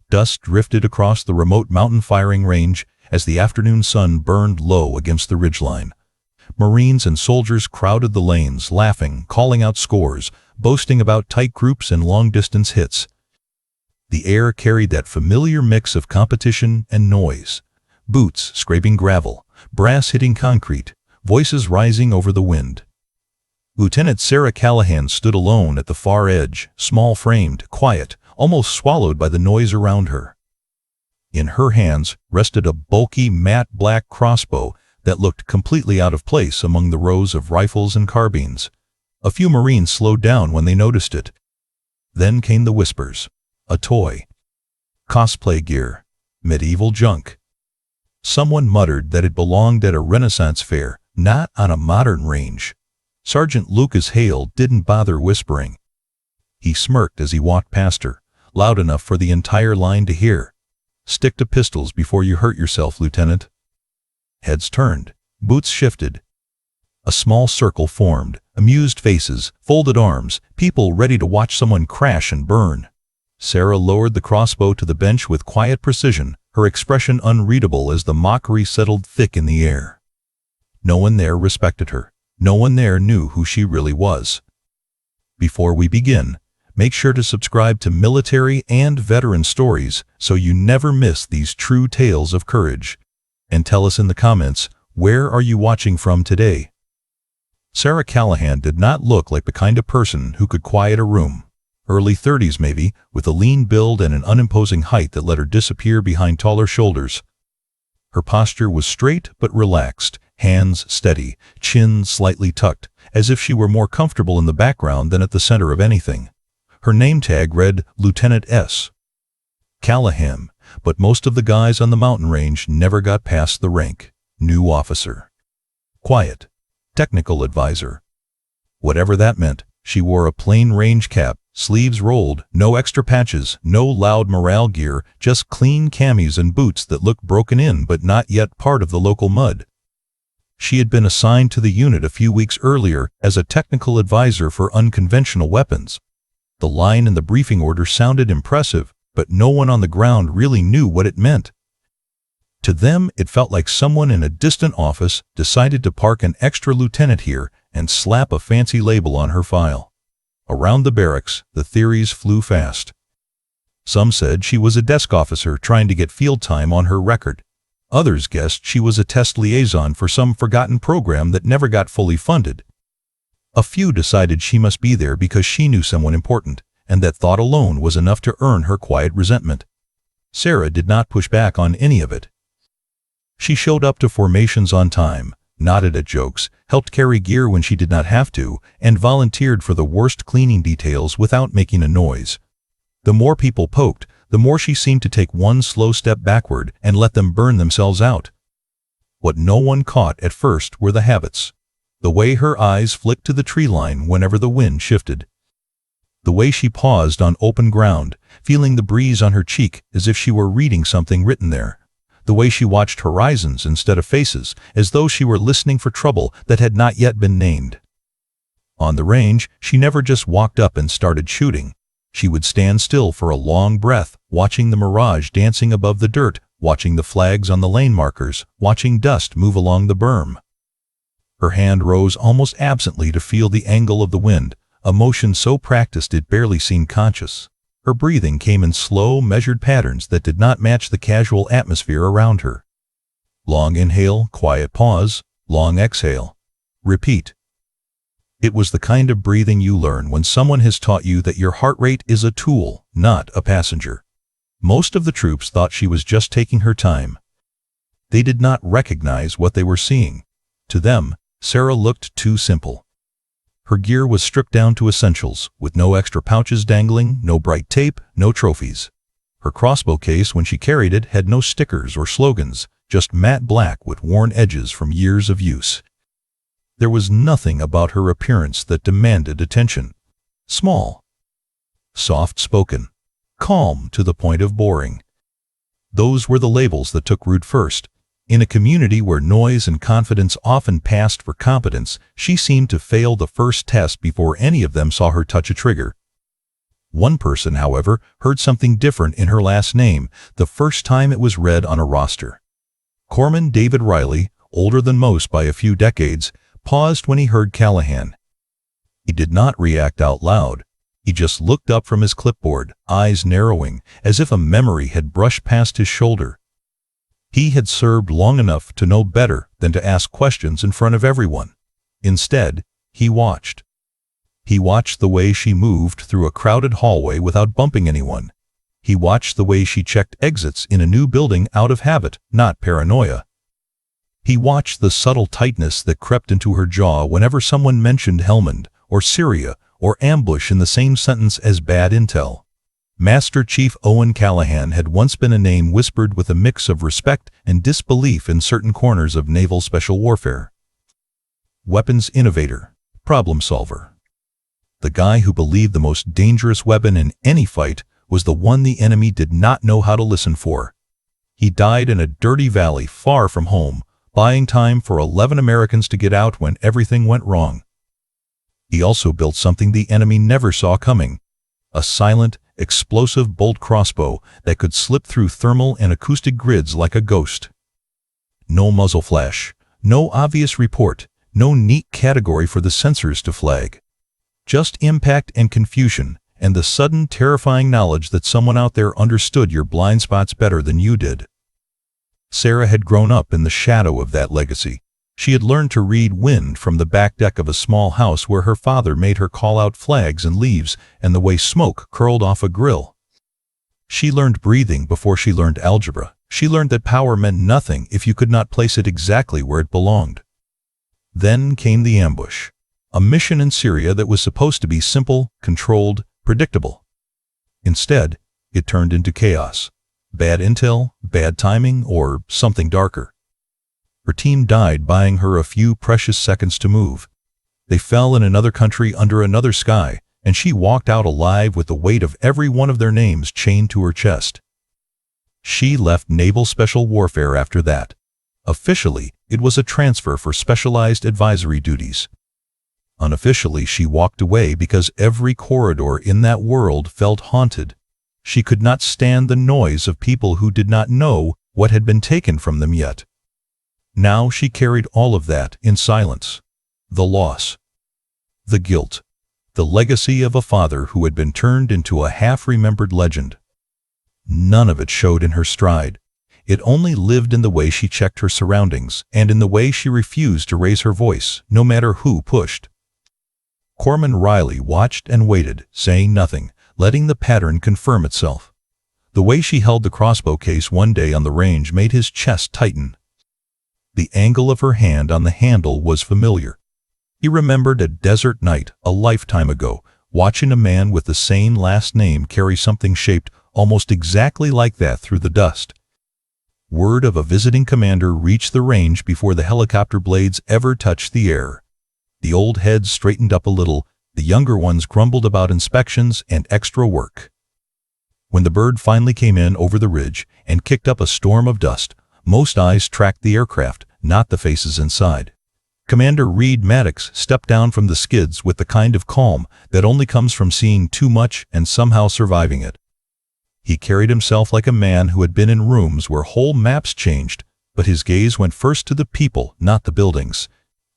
Dust drifted across the remote mountain firing range as the afternoon sun burned low against the ridgeline. Marines and soldiers crowded the lanes, laughing, calling out scores, boasting about tight groups and long-distance hits. The air carried that familiar mix of competition and noise. Boots scraping gravel, brass hitting concrete, voices rising over the wind. Lieutenant Sarah Callahan stood alone at the far edge, small-framed, quiet, almost swallowed by the noise around her. In her hands rested a bulky, matte black crossbow that looked completely out of place among the rows of rifles and carbines. A few Marines slowed down when they noticed it. Then came the whispers. A toy. Cosplay gear. Medieval junk. Someone muttered that it belonged at a Renaissance fair, not on a modern range. Sergeant Lucas Hale didn't bother whispering. He smirked as he walked past her, loud enough for the entire line to hear. "Stick to pistols before you hurt yourself, Lieutenant." Heads turned. Boots shifted. A small circle formed, amused faces, folded arms, people ready to watch someone crash and burn. Sarah lowered the crossbow to the bench with quiet precision, her expression unreadable as the mockery settled thick in the air. No one there respected her. No one there knew who she really was. Before we begin, make sure to subscribe to Military and Veteran Stories so you never miss these true tales of courage. And tell us in the comments, where are you watching from today? Sarah Callahan did not look like the kind of person who could quiet a room. Early 30s maybe, with a lean build and an unimposing height that let her disappear behind taller shoulders. Her posture was straight but relaxed, hands steady, chin slightly tucked, as if she were more comfortable in the background than at the center of anything. Her name tag read Lieutenant S. Callahan, but most of the guys on the mountain range never got past the rank. New officer. Quiet. Technical advisor. Whatever that meant, she wore a plain range cap, sleeves rolled, no extra patches, no loud morale gear, just clean camis and boots that looked broken in but not yet part of the local mud. She had been assigned to the unit a few weeks earlier as a technical advisor for unconventional weapons. The line in the briefing order sounded impressive, but no one on the ground really knew what it meant. To them, it felt like someone in a distant office decided to park an extra lieutenant here and slap a fancy label on her file. Around the barracks, the theories flew fast. Some said she was a desk officer trying to get field time on her record. Others guessed she was a test liaison for some forgotten program that never got fully funded. A few decided she must be there because she knew someone important, and that thought alone was enough to earn her quiet resentment. Sarah did not push back on any of it. She showed up to formations on time, nodded at jokes, helped carry gear when she did not have to, and volunteered for the worst cleaning details without making a noise. The more people poked, the more she seemed to take one slow step backward and let them burn themselves out. What no one caught at first were the habits. The way her eyes flicked to the tree line whenever the wind shifted. The way she paused on open ground, feeling the breeze on her cheek as if she were reading something written there. The way she watched horizons instead of faces, as though she were listening for trouble that had not yet been named. On the range, she never just walked up and started shooting. She would stand still for a long breath, watching the mirage dancing above the dirt, watching the flags on the lane markers, watching dust move along the berm. Her hand rose almost absently to feel the angle of the wind, a motion so practiced it barely seemed conscious. Her breathing came in slow, measured patterns that did not match the casual atmosphere around her. Long inhale, quiet pause, long exhale. Repeat. It was the kind of breathing you learn when someone has taught you that your heart rate is a tool, not a passenger. Most of the troops thought she was just taking her time. They did not recognize what they were seeing. To them, Sarah looked too simple. Her gear was stripped down to essentials, with no extra pouches dangling, no bright tape, no trophies. Her crossbow case, when she carried it, had no stickers or slogans, just matte black with worn edges from years of use. There was nothing about her appearance that demanded attention. Small, soft-spoken, calm to the point of boring. Those were the labels that took root first. In a community where noise and confidence often passed for competence, she seemed to fail the first test before any of them saw her touch a trigger. One person, however, heard something different in her last name the first time it was read on a roster. Corpsman David Riley, older than most by a few decades, paused when he heard Callahan. He did not react out loud. He just looked up from his clipboard, eyes narrowing, as if a memory had brushed past his shoulder. He had served long enough to know better than to ask questions in front of everyone. Instead, he watched. He watched the way she moved through a crowded hallway without bumping anyone. He watched the way she checked exits in a new building out of habit, not paranoia. He watched the subtle tightness that crept into her jaw whenever someone mentioned Helmand, or Syria, or ambush in the same sentence as bad intel. Master Chief Owen Callahan had once been a name whispered with a mix of respect and disbelief in certain corners of naval special warfare. Weapons innovator, problem solver. The guy who believed the most dangerous weapon in any fight was the one the enemy did not know how to listen for. He died in a dirty valley far from home, buying time for 11 Americans to get out when everything went wrong. He also built something the enemy never saw coming, a silent, explosive bolt crossbow that could slip through thermal and acoustic grids like a ghost. No muzzle flash, no obvious report, no neat category for the sensors to flag. Just impact and confusion, and the sudden terrifying knowledge that someone out there understood your blind spots better than you did. Sarah had grown up in the shadow of that legacy. She had learned to read wind from the back deck of a small house where her father made her call out flags and leaves and the way smoke curled off a grill. She learned breathing before she learned algebra. She learned that power meant nothing if you could not place it exactly where it belonged. Then came the ambush, a mission in Syria that was supposed to be simple, controlled, predictable. Instead, it turned into chaos. Bad intel, bad timing, or something darker. Her team died buying her a few precious seconds to move. They fell in another country under another sky, and she walked out alive with the weight of every one of their names chained to her chest. She left Naval Special Warfare after that. Officially, it was a transfer for specialized advisory duties. Unofficially, she walked away because every corridor in that world felt haunted. She could not stand the noise of people who did not know what had been taken from them yet. Now she carried all of that in silence. The loss, the guilt, the legacy of a father who had been turned into a half-remembered legend. None of it showed in her stride. It only lived in the way she checked her surroundings and in the way she refused to raise her voice, no matter who pushed. Corpsman Riley watched and waited, saying nothing, letting the pattern confirm itself. The way she held the crossbow case one day on the range made his chest tighten. The angle of her hand on the handle was familiar. He remembered a desert night a lifetime ago, watching a man with the same last name carry something shaped almost exactly like that through the dust. Word of a visiting commander reached the range before the helicopter blades ever touched the air. The old heads straightened up a little, the younger ones grumbled about inspections and extra work. When the bird finally came in over the ridge and kicked up a storm of dust, most eyes tracked the aircraft, not the faces inside. Commander Reed Maddox stepped down from the skids with the kind of calm that only comes from seeing too much and somehow surviving it. He carried himself like a man who had been in rooms where whole maps changed, but his gaze went first to the people, not the buildings.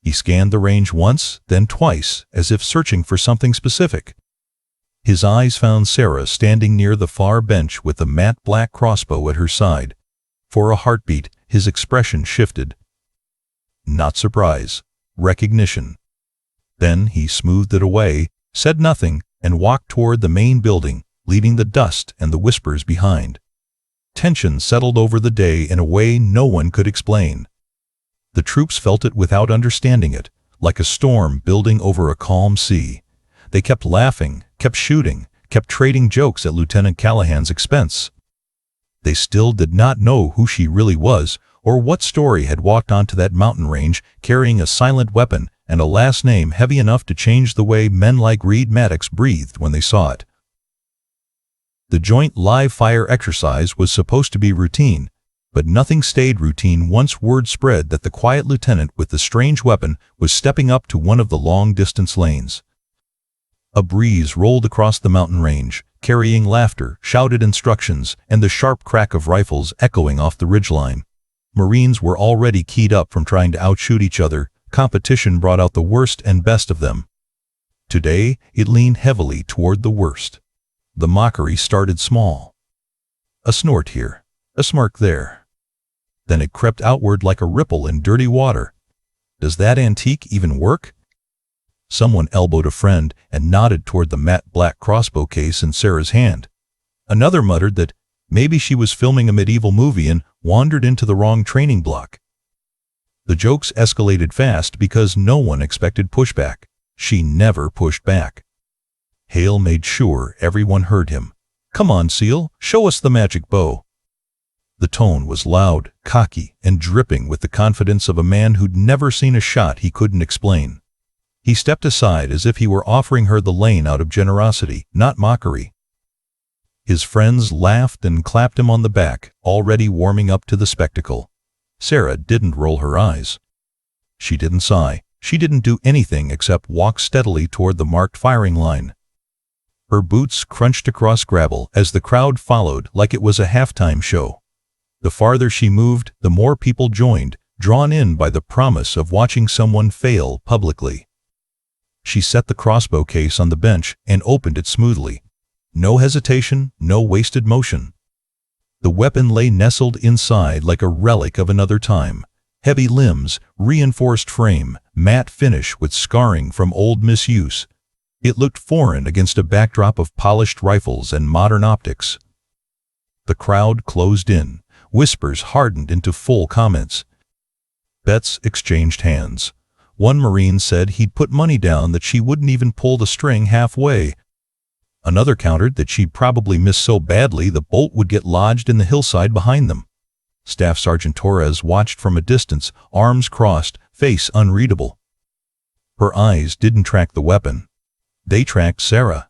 He scanned the range once, then twice, as if searching for something specific. His eyes found Sarah standing near the far bench with the matte black crossbow at her side. For a heartbeat, his expression shifted. Not surprise, recognition. Then he smoothed it away, said nothing, and walked toward the main building, leaving the dust and the whispers behind. Tension settled over the day in a way no one could explain. The troops felt it without understanding it, like a storm building over a calm sea. They kept laughing, kept shooting, kept trading jokes at Lieutenant Callahan's expense. They still did not know who she really was, or what story had walked onto that mountain range carrying a silent weapon and a last name heavy enough to change the way men like Reed Maddox breathed when they saw it. The joint live-fire exercise was supposed to be routine, but nothing stayed routine once word spread that the quiet lieutenant with the strange weapon was stepping up to one of the long-distance lanes. A breeze rolled across the mountain range, carrying laughter, shouted instructions, and the sharp crack of rifles echoing off the ridgeline. Marines were already keyed up from trying to outshoot each other. Competition brought out the worst and best of them. Today, it leaned heavily toward the worst. The mockery started small. A snort here, a smirk there. Then it crept outward like a ripple in dirty water. Does that antique even work? Someone elbowed a friend and nodded toward the matte black crossbow case in Sarah's hand. Another muttered that maybe she was filming a medieval movie and wandered into the wrong training block. The jokes escalated fast because no one expected pushback. She never pushed back. Hale made sure everyone heard him. "Come on, Seal, show us the magic bow." The tone was loud, cocky, and dripping with the confidence of a man who'd never seen a shot he couldn't explain. He stepped aside as if he were offering her the lane out of generosity, not mockery. His friends laughed and clapped him on the back, already warming up to the spectacle. Sarah didn't roll her eyes. She didn't sigh. She didn't do anything except walk steadily toward the marked firing line. Her boots crunched across gravel as the crowd followed like it was a halftime show. The farther she moved, the more people joined, drawn in by the promise of watching someone fail publicly. She set the crossbow case on the bench and opened it smoothly. No hesitation, no wasted motion. The weapon lay nestled inside like a relic of another time. Heavy limbs, reinforced frame, matte finish with scarring from old misuse. It looked foreign against a backdrop of polished rifles and modern optics. The crowd closed in. Whispers hardened into full comments. Bets exchanged hands. One Marine said he'd put money down that she wouldn't even pull the string halfway. Another countered that she'd probably miss so badly the bolt would get lodged in the hillside behind them. Staff Sergeant Torres watched from a distance, arms crossed, face unreadable. Her eyes didn't track the weapon. They tracked Sarah.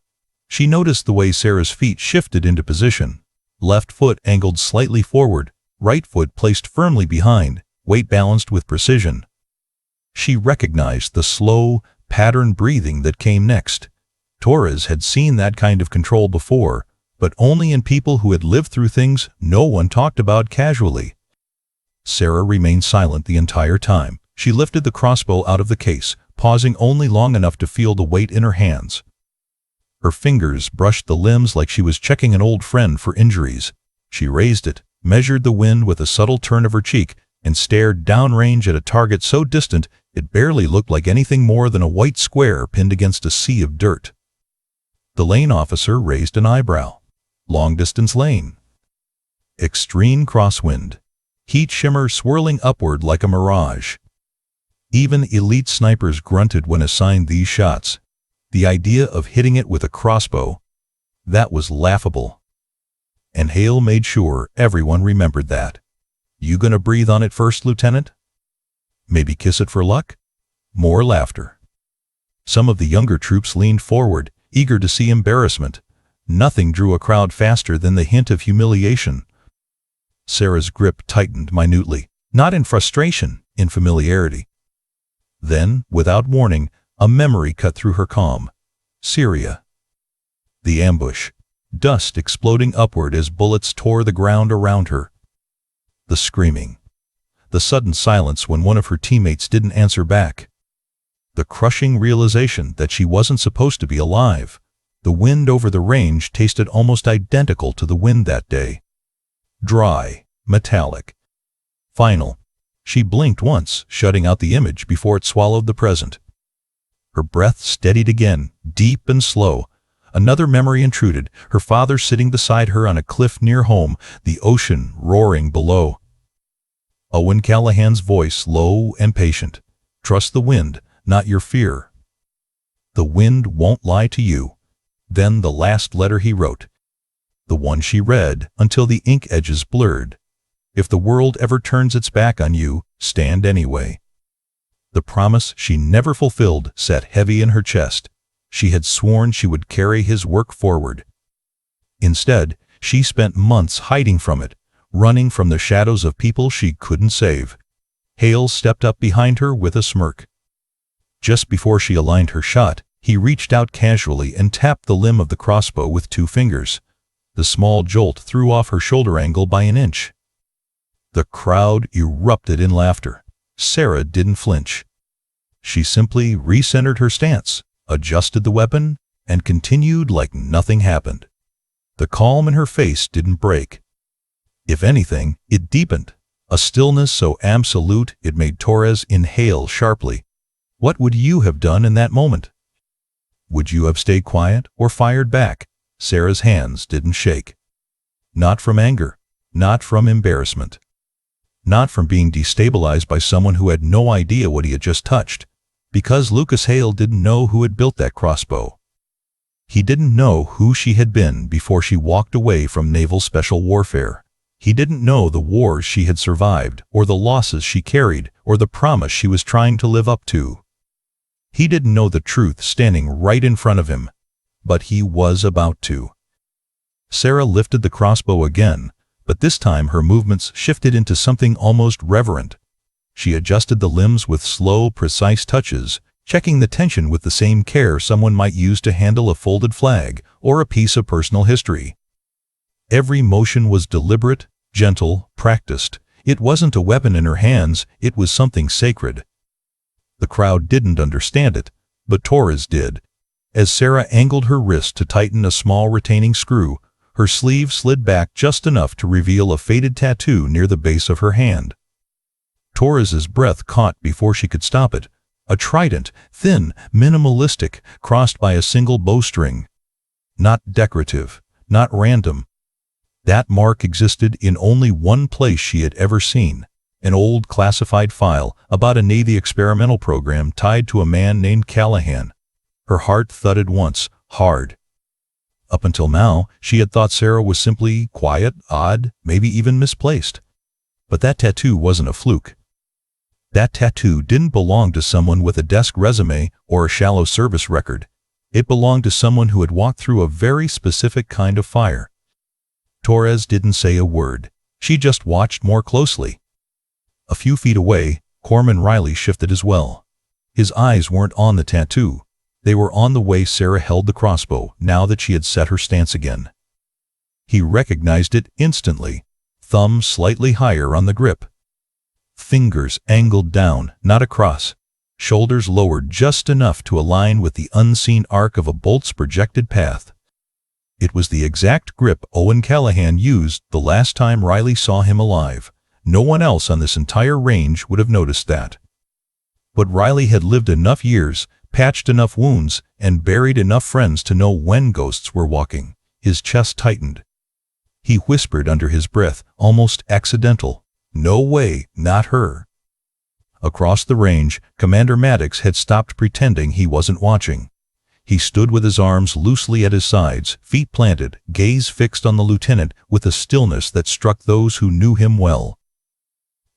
She noticed the way Sarah's feet shifted into position. Left foot angled slightly forward, right foot placed firmly behind, weight balanced with precision. She recognized the slow, patterned breathing that came next. Torres had seen that kind of control before, but only in people who had lived through things no one talked about casually. Sarah remained silent the entire time. She lifted the crossbow out of the case, pausing only long enough to feel the weight in her hands. Her fingers brushed the limbs like she was checking an old friend for injuries. She raised it, measured the wind with a subtle turn of her cheek, and stared downrange at a target so distant it barely looked like anything more than a white square pinned against a sea of dirt. The lane officer raised an eyebrow. Long-distance lane. Extreme crosswind. Heat shimmer swirling upward like a mirage. Even elite snipers grunted when assigned these shots. The idea of hitting it with a crossbow, that was laughable. And Hale made sure everyone remembered that. "You gonna breathe on it first, Lieutenant? Maybe kiss it for luck?" More laughter. Some of the younger troops leaned forward, eager to see embarrassment. Nothing drew a crowd faster than the hint of humiliation. Sarah's grip tightened minutely, not in frustration, in familiarity. Then, without warning, a memory cut through her calm. Syria. The ambush. Dust exploding upward as bullets tore the ground around her. The screaming. The sudden silence when one of her teammates didn't answer back. The crushing realization that she wasn't supposed to be alive. The wind over the range tasted almost identical to the wind that day. Dry, metallic. Final. She blinked once, shutting out the image before it swallowed the present. Her breath steadied again, deep and slow. Another memory intruded, her father sitting beside her on a cliff near home, the ocean roaring below. Owen Callahan's voice low and patient. "Trust the wind, not your fear. The wind won't lie to you." Then the last letter he wrote. The one she read until the ink edges blurred. "If the world ever turns its back on you, stand anyway." The promise she never fulfilled sat heavy in her chest. She had sworn she would carry his work forward. Instead, she spent months hiding from it, running from the shadows of people she couldn't save. Hale stepped up behind her with a smirk. Just before she aligned her shot, He reached out casually and tapped the limb of the crossbow with 2 fingers. The small jolt threw off her shoulder angle by an inch. The crowd erupted in laughter. Sarah didn't flinch. She simply recentered her stance, adjusted the weapon, and continued like nothing happened. The calm in her face didn't break. If anything, it deepened, a stillness so absolute it made Torres inhale sharply. What would you have done in that moment? Would you have stayed quiet or fired back? Sarah's hands didn't shake. Not from anger, not from embarrassment, not from being destabilized by someone who had no idea what he had just touched, because Lucas Hale didn't know who had built that crossbow. He didn't know who she had been before she walked away from naval special warfare. He didn't know the wars she had survived, or the losses she carried, or the promise she was trying to live up to. He didn't know the truth standing right in front of him, but he was about to. Sarah lifted the crossbow again, but this time her movements shifted into something almost reverent. She adjusted the limbs with slow, precise touches, checking the tension with the same care someone might use to handle a folded flag or a piece of personal history. Every motion was deliberate, gentle, practiced. It wasn't a weapon in her hands, it was something sacred. The crowd didn't understand it, but Torres did. As Sarah angled her wrist to tighten a small retaining screw, her sleeve slid back just enough to reveal a faded tattoo near the base of her hand. Torres's breath caught before she could stop it. A trident, thin, minimalistic, crossed by a single bowstring. Not decorative, not random. That mark existed in only one place she had ever seen. An old classified file about a Navy experimental program tied to a man named Callahan. Her heart thudded once, hard. Up until now, she had thought Sarah was simply quiet, odd, maybe even misplaced. But that tattoo wasn't a fluke. That tattoo didn't belong to someone with a desk resume or a shallow service record. It belonged to someone who had walked through a very specific kind of fire. Torres didn't say a word. She just watched more closely. A few feet away, Corman Riley shifted as well. His eyes weren't on the tattoo. They were on the way Sarah held the crossbow, now that she had set her stance again. He recognized it instantly, thumb slightly higher on the grip. Fingers angled down, not across. Shoulders lowered just enough to align with the unseen arc of a bolt's projected path. It was the exact grip Owen Callahan used the last time Riley saw him alive. No one else on this entire range would have noticed that. But Riley had lived enough years, patched enough wounds, and buried enough friends to know when ghosts were walking. His chest tightened. He whispered under his breath, almost accidental, "No way, not her." Across the range, Commander Maddox had stopped pretending he wasn't watching. He stood with his arms loosely at his sides, feet planted, gaze fixed on the lieutenant with a stillness that struck those who knew him well.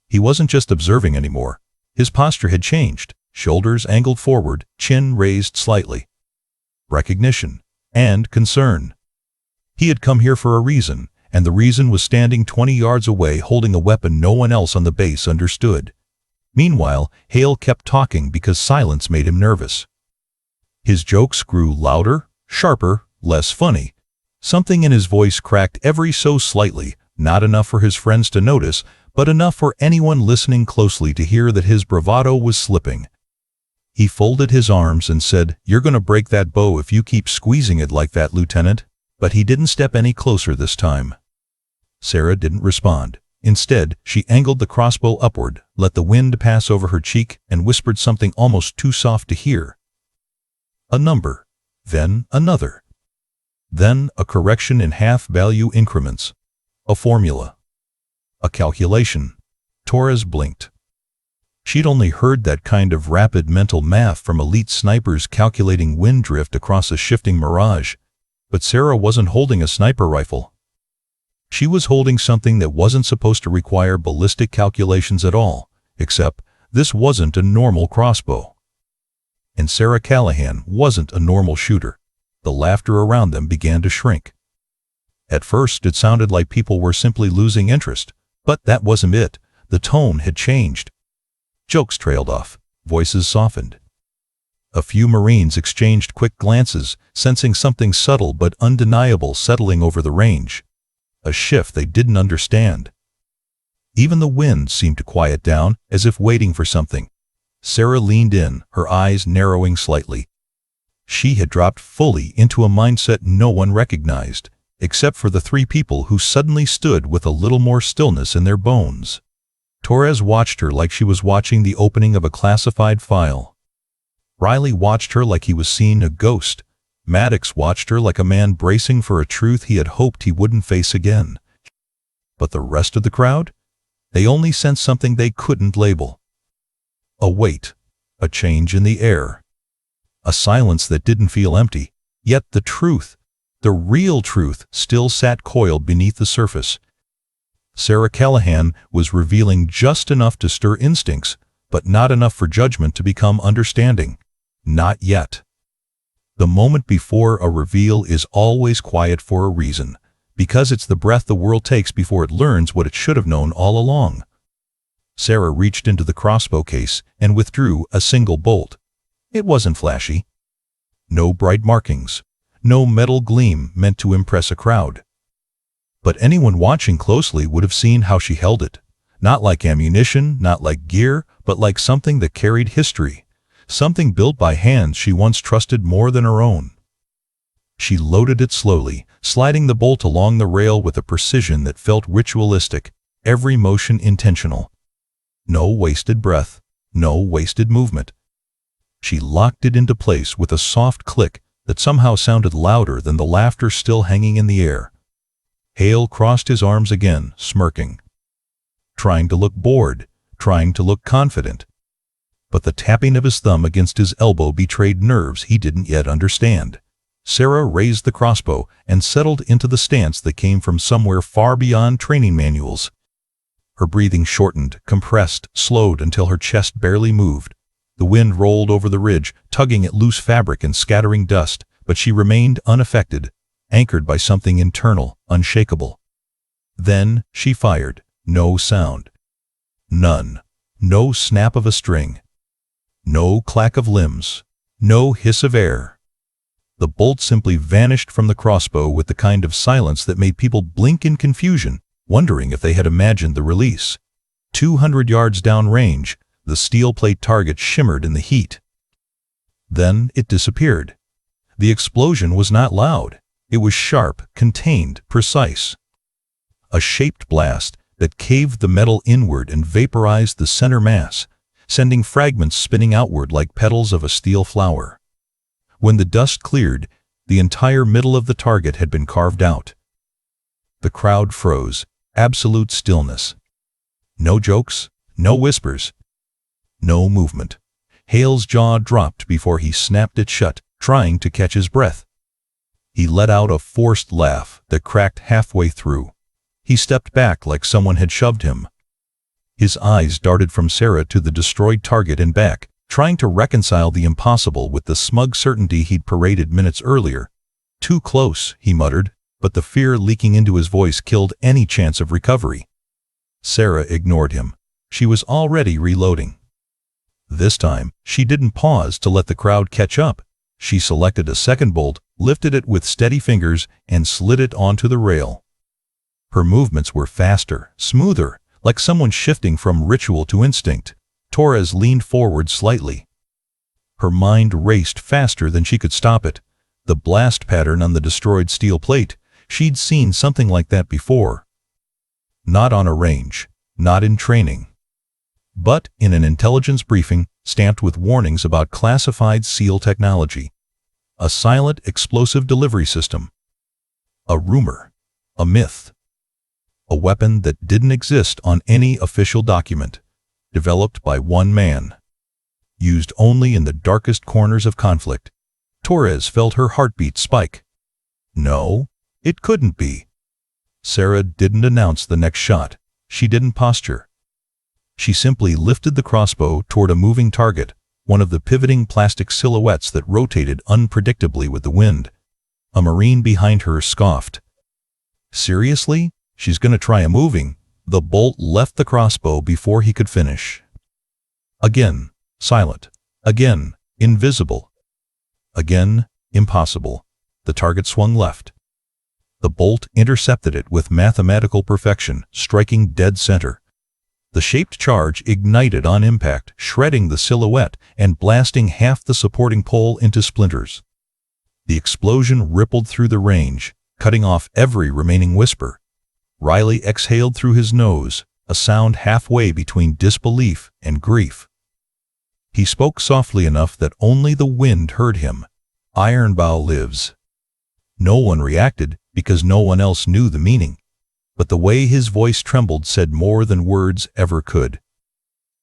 He wasn't just observing anymore. His posture had changed, shoulders angled forward, chin raised slightly. Recognition and concern. He had come here for a reason, and the reason was standing 20 yards away holding a weapon no one else on the base understood. Meanwhile, Hale kept talking because silence made him nervous. His jokes grew louder, sharper, less funny. Something in his voice cracked every so slightly, not enough for his friends to notice, but enough for anyone listening closely to hear that his bravado was slipping. He folded his arms and said, "You're going to break that bow if you keep squeezing it like that, Lieutenant." But he didn't step any closer this time. Sarah didn't respond. Instead, she angled the crossbow upward, let the wind pass over her cheek, and whispered something almost too soft to hear. A number. Then another. Then a correction in half-value increments. A formula. A calculation. Torres blinked. She'd only heard that kind of rapid mental math from elite snipers calculating wind drift across a shifting mirage. But Sarah wasn't holding a sniper rifle. She was holding something that wasn't supposed to require ballistic calculations at all, except this wasn't a normal crossbow. And Sarah Callahan wasn't a normal shooter. The laughter around them began to shrink. At first, it sounded like people were simply losing interest, but that wasn't it. The tone had changed. Jokes trailed off. Voices softened. A few Marines exchanged quick glances, sensing something subtle but undeniable settling over the range. A shift they didn't understand. Even the wind seemed to quiet down, as if waiting for something. Sarah leaned in, her eyes narrowing slightly. She had dropped fully into a mindset no one recognized, except for the three people who suddenly stood with a little more stillness in their bones. Torres watched her like she was watching the opening of a classified file. Riley watched her like he was seeing a ghost. Maddox watched her like a man bracing for a truth he had hoped he wouldn't face again. But the rest of the crowd? They only sensed something they couldn't label. A weight, a change in the air, a silence that didn't feel empty, yet the truth, the real truth, still sat coiled beneath the surface. Sarah Callahan was revealing just enough to stir instincts, but not enough for judgment to become understanding. Not yet. The moment before a reveal is always quiet for a reason, because it's the breath the world takes before it learns what it should have known all along. Sarah reached into the crossbow case and withdrew a single bolt. It wasn't flashy. No bright markings, no metal gleam meant to impress a crowd. But anyone watching closely would have seen how she held it. Not like ammunition, not like gear, but like something that carried history. Something built by hands she once trusted more than her own. She loaded it slowly, sliding the bolt along the rail with a precision that felt ritualistic, every motion intentional. No wasted breath, no wasted movement. She locked it into place with a soft click that somehow sounded louder than the laughter still hanging in the air. Hale crossed his arms again, smirking. Trying to look bored, trying to look confident. But the tapping of his thumb against his elbow betrayed nerves he didn't yet understand. Sarah raised the crossbow and settled into the stance that came from somewhere far beyond training manuals. Her breathing shortened, compressed, slowed until her chest barely moved. The wind rolled over the ridge, tugging at loose fabric and scattering dust, but she remained unaffected, anchored by something internal, unshakable. Then she fired. No sound. None. No snap of a string. No clack of limbs. No hiss of air. The bolt simply vanished from the crossbow with the kind of silence that made people blink in confusion, wondering if they had imagined the release. 200 yards downrange, the steel plate target shimmered in the heat. Then it disappeared. The explosion was not loud. It was sharp, contained, precise. A shaped blast that caved the metal inward and vaporized the center mass, sending fragments spinning outward like petals of a steel flower. When the dust cleared, the entire middle of the target had been carved out. The crowd froze, absolute stillness. No jokes, no whispers, no movement. Hale's jaw dropped before he snapped it shut, trying to catch his breath. He let out a forced laugh that cracked halfway through. He stepped back like someone had shoved him. His eyes darted from Sarah to the destroyed target and back, trying to reconcile the impossible with the smug certainty he'd paraded minutes earlier. Too close, he muttered, but the fear leaking into his voice killed any chance of recovery. Sarah ignored him. She was already reloading. This time, she didn't pause to let the crowd catch up. She selected a second bolt, lifted it with steady fingers, and slid it onto the rail. Her movements were faster, smoother, like someone shifting from ritual to instinct. Torres leaned forward slightly. Her mind raced faster than she could stop it. The blast pattern on the destroyed steel plate, she'd seen something like that before. Not on a range, not in training, but in an intelligence briefing stamped with warnings about classified SEAL technology. A silent explosive delivery system. A rumor. A myth. A weapon that didn't exist on any official document. Developed by one man. Used only in the darkest corners of conflict. Torres felt her heartbeat spike. No, it couldn't be. Sarah didn't announce the next shot. She didn't posture. She simply lifted the crossbow toward a moving target, one of the pivoting plastic silhouettes that rotated unpredictably with the wind. A Marine behind her scoffed. Seriously? She's gonna try a moving? The bolt left the crossbow before he could finish. Again, silent. Again, Invisible. Again, impossible. The target swung left. The bolt intercepted it with mathematical perfection, striking dead center. The shaped charge ignited on impact, shredding the silhouette and blasting half the supporting pole into splinters. The explosion rippled through the range, cutting off every remaining whisper. Riley exhaled through his nose, a sound halfway between disbelief and grief. He spoke softly enough that only the wind heard him. "Ironbow lives." No one reacted because no one else knew the meaning. But the way his voice trembled said more than words ever could.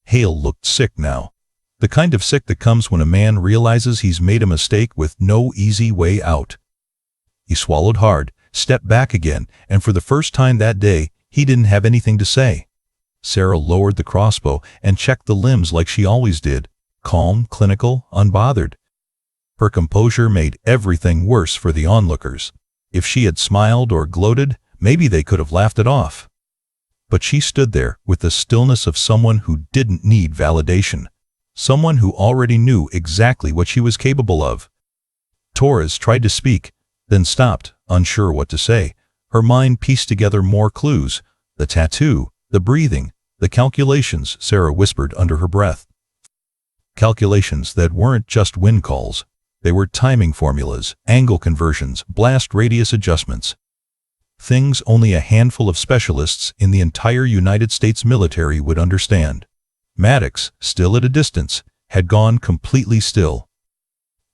Hale looked sick now. The kind of sick that comes when a man realizes he's made a mistake with no easy way out. He swallowed hard, stepped back again, and for the first time that day, he didn't have anything to say. Sarah lowered the crossbow and checked the limbs like she always did, calm, clinical, unbothered. Her composure made everything worse for the onlookers. If she had smiled or gloated, maybe they could have laughed it off. But she stood there with the stillness of someone who didn't need validation. Someone who already knew exactly what she was capable of. Torres tried to speak, then stopped, unsure what to say. Her mind pieced together more clues. The tattoo, the breathing, the calculations, Sarah whispered under her breath. Calculations that weren't just wind calls. They were timing formulas, angle conversions, blast radius adjustments. Things only a handful of specialists in the entire United States military would understand. Maddox, still at a distance, had gone completely still.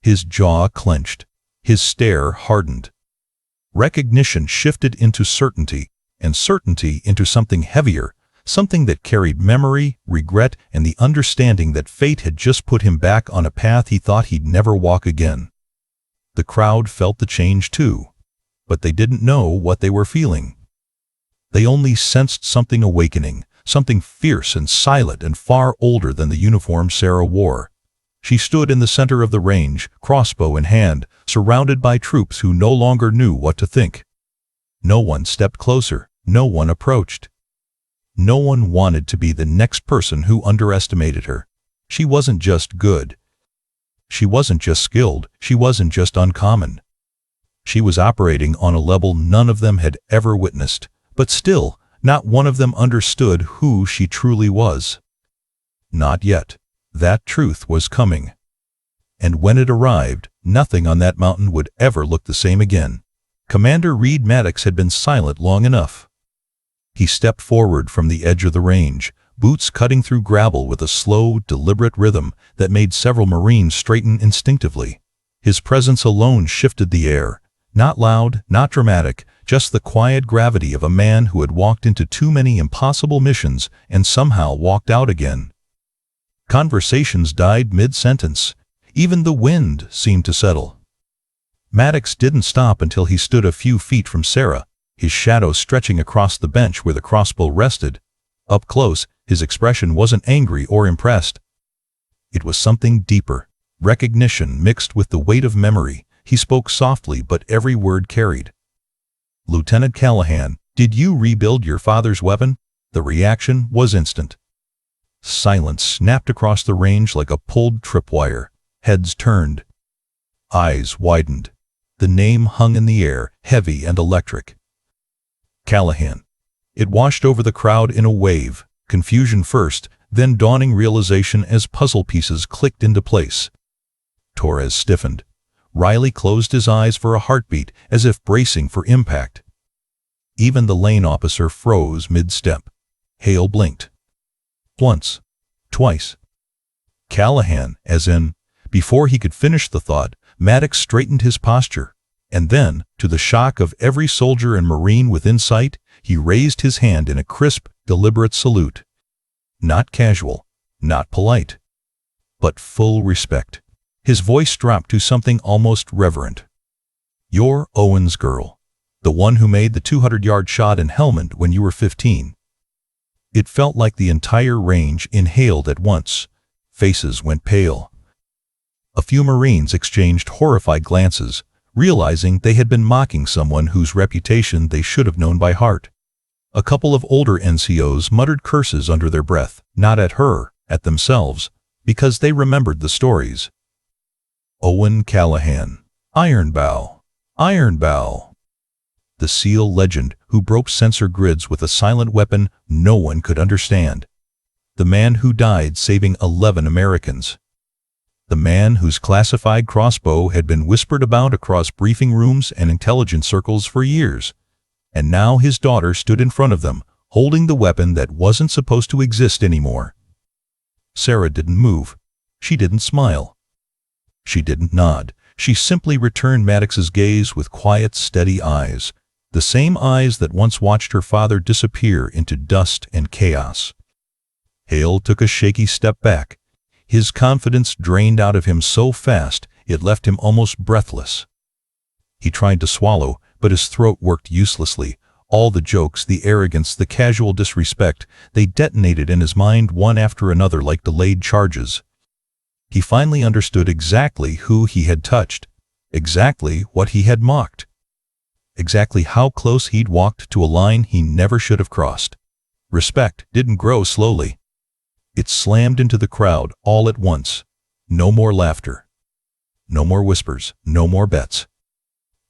His jaw clenched. His stare hardened. Recognition shifted into certainty, and certainty into something heavier, something that carried memory, regret, and the understanding that fate had just put him back on a path he thought he'd never walk again. The crowd felt the change too. But they didn't know what they were feeling. They only sensed something awakening, something fierce and silent and far older than the uniform Sarah wore. She stood in the center of the range, crossbow in hand, surrounded by troops who no longer knew what to think. No one stepped closer, no one approached. No one wanted to be the next person who underestimated her. She wasn't just good. She wasn't just skilled, she wasn't just uncommon. She was operating on a level none of them had ever witnessed, but still, not one of them understood who she truly was. Not yet. That truth was coming. And when it arrived, nothing on that mountain would ever look the same again. Commander Reed Maddox had been silent long enough. He stepped forward from the edge of the range, boots cutting through gravel with a slow, deliberate rhythm that made several Marines straighten instinctively. His presence alone shifted the air. Not loud, not dramatic, just the quiet gravity of a man who had walked into too many impossible missions and somehow walked out again. Conversations died mid-sentence. Even the wind seemed to settle. Maddox didn't stop until he stood a few feet from Sarah, his shadow stretching across the bench where the crossbow rested. Up close, his expression wasn't angry or impressed. It was something deeper, recognition mixed with the weight of memory. He spoke softly, but every word carried. "Lieutenant Callahan, did you rebuild your father's weapon?" The reaction was instant. Silence snapped across the range like a pulled tripwire. Heads turned. Eyes widened. The name hung in the air, heavy and electric. Callahan. It washed over the crowd in a wave, confusion first, then dawning realization as puzzle pieces clicked into place. Torres stiffened. Riley closed his eyes for a heartbeat, as if bracing for impact. Even the lane officer froze mid-step. Hale blinked. Once. Twice. Callahan, as in, before he could finish the thought, Maddox straightened his posture. And then, to the shock of every soldier and Marine within sight, he raised his hand in a crisp, deliberate salute. Not casual, not polite, but full respect. His voice dropped to something almost reverent. "You're Owen's girl, the one who made the 200-yard shot in Helmand when you were 15. It felt like the entire range inhaled at once. Faces went pale. A few Marines exchanged horrified glances, realizing they had been mocking someone whose reputation they should have known by heart. A couple of older NCOs muttered curses under their breath, not at her, at themselves, because they remembered the stories. Owen Callahan. Iron Bow. Iron Bow. The SEAL legend who broke sensor grids with a silent weapon no one could understand. The man who died saving 11 Americans. The man whose classified crossbow had been whispered about across briefing rooms and intelligence circles for years. And now his daughter stood in front of them, holding the weapon that wasn't supposed to exist anymore. Sarah didn't move. She didn't smile. She didn't nod. She simply returned Maddox's gaze with quiet, steady eyes, the same eyes that once watched her father disappear into dust and chaos. Hale took a shaky step back. His confidence drained out of him so fast it left him almost breathless. He tried to swallow, but his throat worked uselessly. All the jokes, the arrogance, the casual disrespect, they detonated in his mind one after another like delayed charges. He finally understood exactly who he had touched, exactly what he had mocked, exactly how close he'd walked to a line he never should have crossed. Respect didn't grow slowly. It slammed into the crowd all at once. No more laughter. No more whispers. No more bets.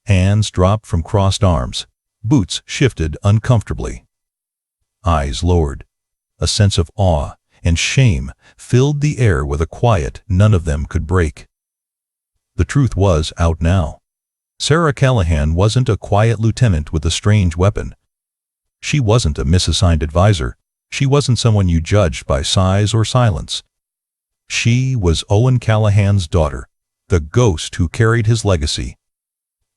Hands dropped from crossed arms. Boots shifted uncomfortably. Eyes lowered. A sense of awe and shame filled the air with a quiet none of them could break. The truth was out now. Sarah Callahan wasn't a quiet lieutenant with a strange weapon. She wasn't a misassigned advisor. She wasn't someone you judged by size or silence. She was Owen Callahan's daughter, the ghost who carried his legacy.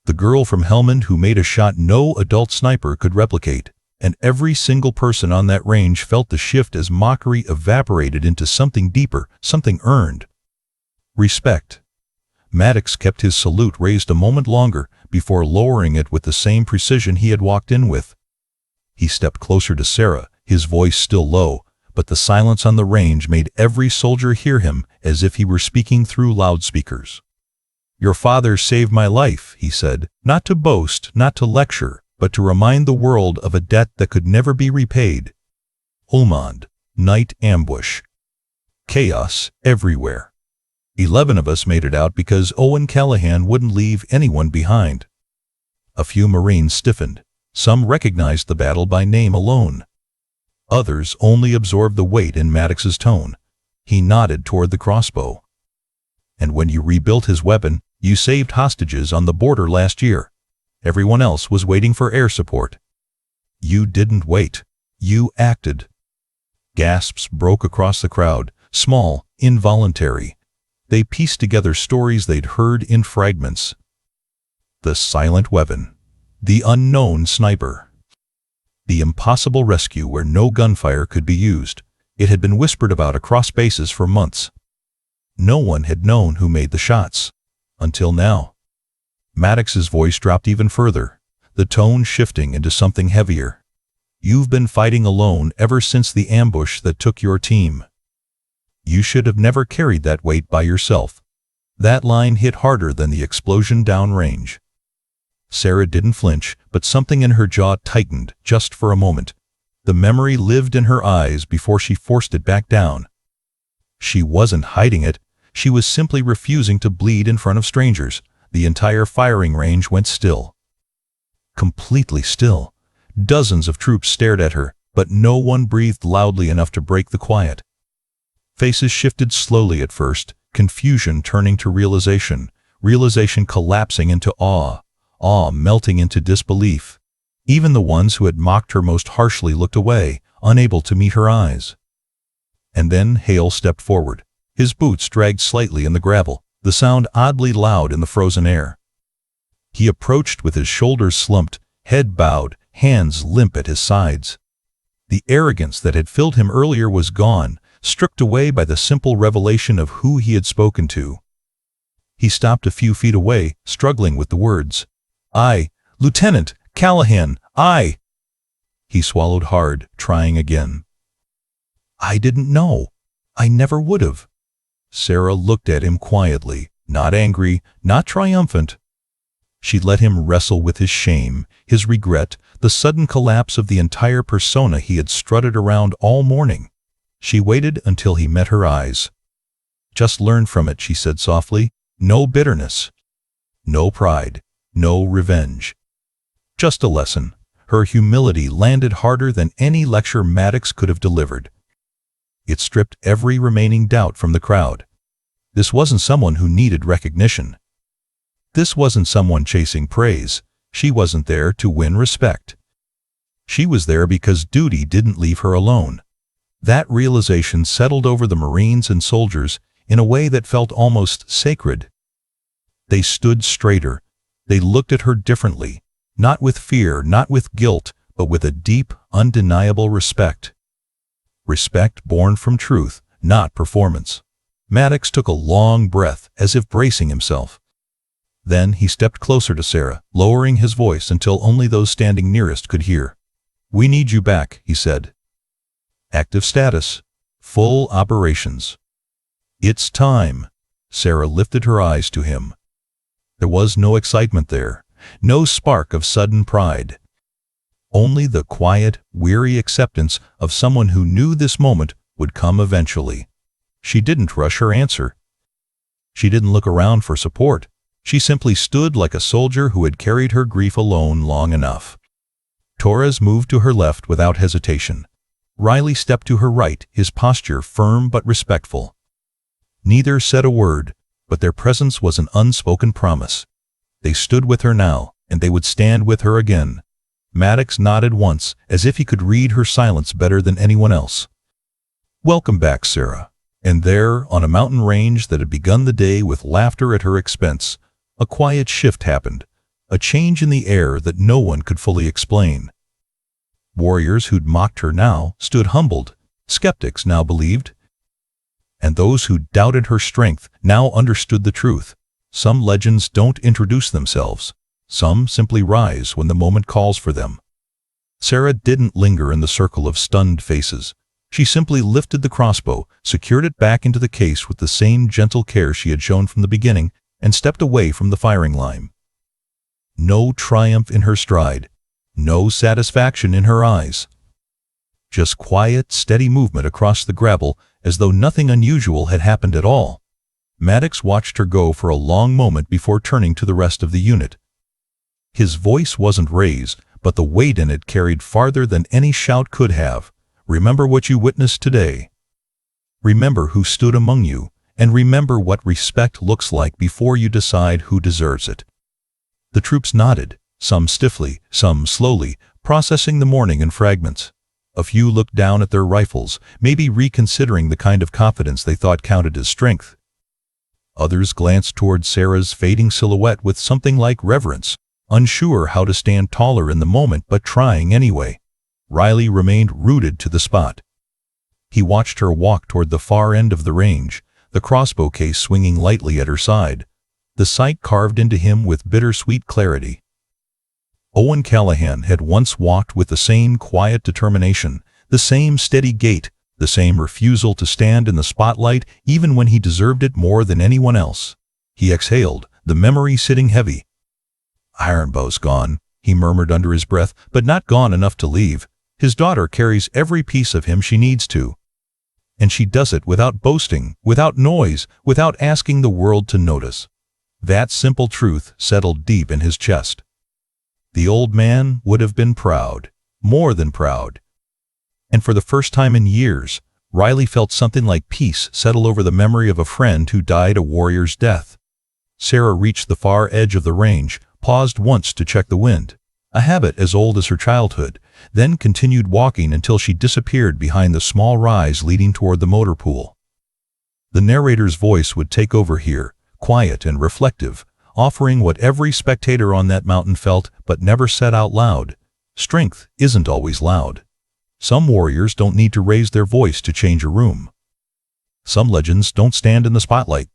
The girl from Helmand who made a shot no adult sniper could replicate, and every single person on that range felt the shift as mockery evaporated into something deeper, something earned. Respect. Maddox kept his salute raised a moment longer before lowering it with the same precision he had walked in with. He stepped closer to Sarah, his voice still low, but the silence on the range made every soldier hear him as if he were speaking through loudspeakers. "Your father saved my life," he said, not to boast, not to lecture, but to remind the world of a debt that could never be repaid. Ulmond, night ambush. Chaos everywhere. 11 of us made it out because Owen Callahan wouldn't leave anyone behind. A few Marines stiffened. Some recognized the battle by name alone. Others only absorbed the weight in Maddox's tone. He nodded toward the crossbow. "And when you rebuilt his weapon, you saved hostages on the border last year. Everyone else was waiting for air support. You didn't wait. You acted." Gasps broke across the crowd, small, involuntary. They pieced together stories they'd heard in fragments. The silent weapon. The unknown sniper. The impossible rescue where no gunfire could be used. It had been whispered about across bases for months. No one had known who made the shots. Until now. Maddox's voice dropped even further, the tone shifting into something heavier. "You've been fighting alone ever since the ambush that took your team. You should have never carried that weight by yourself." That line hit harder than the explosion downrange. Sarah didn't flinch, but something in her jaw tightened just for a moment. The memory lived in her eyes before she forced it back down. She wasn't hiding it. She was simply refusing to bleed in front of strangers. The entire firing range went still. Completely still. Dozens of troops stared at her, but no one breathed loudly enough to break the quiet. Faces shifted slowly at first, confusion turning to realization, realization collapsing into awe, awe melting into disbelief. Even the ones who had mocked her most harshly looked away, unable to meet her eyes. And then Hale stepped forward. His boots dragged slightly in the gravel, the sound oddly loud in the frozen air. He approached with his shoulders slumped, head bowed, hands limp at his sides. The arrogance that had filled him earlier was gone, stripped away by the simple revelation of who he had spoken to. He stopped a few feet away, struggling with the words. "I, Lieutenant Callahan, I." He swallowed hard, trying again. "I didn't know. I never would have." Sarah looked at him quietly, not angry, not triumphant. She let him wrestle with his shame, his regret, the sudden collapse of the entire persona he had strutted around all morning. She waited until he met her eyes. "Just learn from it," she said softly. No bitterness. No pride. No revenge. Just a lesson. Her humility landed harder than any lecture Maddox could have delivered. It stripped every remaining doubt from the crowd. This wasn't someone who needed recognition. This wasn't someone chasing praise. She wasn't there to win respect. She was there because duty didn't leave her alone. That realization settled over the Marines and soldiers in a way that felt almost sacred. They stood straighter. They looked at her differently, not with fear, not with guilt, but with a deep, undeniable respect. Respect born from truth, not performance. Maddox took a long breath, as if bracing himself. Then he stepped closer to Sarah, lowering his voice until only those standing nearest could hear. "We need you back," he said. "Active status. Full operations." "It's time." Sarah lifted her eyes to him. There was no excitement there, no spark of sudden pride. Only the quiet, weary acceptance of someone who knew this moment would come eventually. She didn't rush her answer. She didn't look around for support. She simply stood like a soldier who had carried her grief alone long enough. Torres moved to her left without hesitation. Riley stepped to her right, his posture firm but respectful. Neither said a word, but their presence was an unspoken promise. They stood with her now, and they would stand with her again. Maddox nodded once, as if he could read her silence better than anyone else. "Welcome back, Sarah." And there, on a mountain range that had begun the day with laughter at her expense, a quiet shift happened, a change in the air that no one could fully explain. Warriors who'd mocked her now stood humbled, skeptics now believed, and those who doubted her strength now understood the truth. Some legends don't introduce themselves. Some simply rise when the moment calls for them. Sarah didn't linger in the circle of stunned faces. She simply lifted the crossbow, secured it back into the case with the same gentle care she had shown from the beginning, and stepped away from the firing line. No triumph in her stride, no satisfaction in her eyes. Just quiet, steady movement across the gravel as though nothing unusual had happened at all. Maddox watched her go for a long moment before turning to the rest of the unit. His voice wasn't raised, but the weight in it carried farther than any shout could have. "Remember what you witnessed today. Remember who stood among you, and remember what respect looks like before you decide who deserves it." The troops nodded, some stiffly, some slowly, processing the morning in fragments. A few looked down at their rifles, maybe reconsidering the kind of confidence they thought counted as strength. Others glanced toward Sarah's fading silhouette with something like reverence, unsure how to stand taller in the moment but trying anyway. Riley remained rooted to the spot. He watched her walk toward the far end of the range, the crossbow case swinging lightly at her side. The sight carved into him with bittersweet clarity. Owen Callahan had once walked with the same quiet determination, the same steady gait, the same refusal to stand in the spotlight even when he deserved it more than anyone else. He exhaled, the memory sitting heavy. "Ironbow's gone," he murmured under his breath, but not gone enough to leave. His daughter carries every piece of him she needs to. And she does it without boasting, without noise, without asking the world to notice. That simple truth settled deep in his chest. The old man would have been proud, more than proud. And for the first time in years, Riley felt something like peace settle over the memory of a friend who died a warrior's death. Sarah reached the far edge of the range, paused once to check the wind, a habit as old as her childhood, then continued walking until she disappeared behind the small rise leading toward the motor pool. The narrator's voice would take over here, quiet and reflective, offering what every spectator on that mountain felt but never said out loud. Strength isn't always loud. Some warriors don't need to raise their voice to change a room. Some legends don't stand in the spotlight.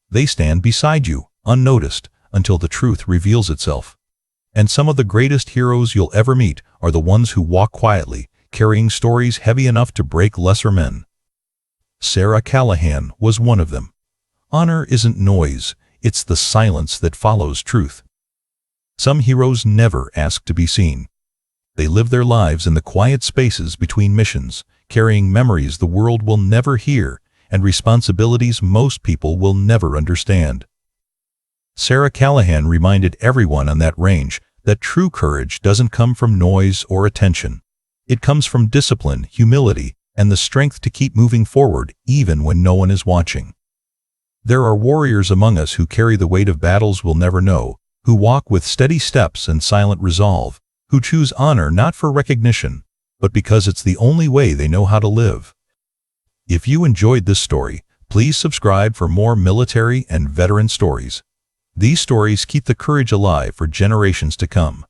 They stand beside you, unnoticed, until the truth reveals itself. And some of the greatest heroes you'll ever meet are the ones who walk quietly, carrying stories heavy enough to break lesser men. Sarah Callahan was one of them. Honor isn't noise, it's the silence that follows truth. Some heroes never ask to be seen. They live their lives in the quiet spaces between missions, carrying memories the world will never hear and responsibilities most people will never understand. Sarah Callahan reminded everyone on that range that true courage doesn't come from noise or attention. It comes from discipline, humility, and the strength to keep moving forward even when no one is watching. There are warriors among us who carry the weight of battles we'll never know, who walk with steady steps and silent resolve, who choose honor not for recognition, but because it's the only way they know how to live. If you enjoyed this story, please subscribe for more military and veteran stories. These stories keep the courage alive for generations to come.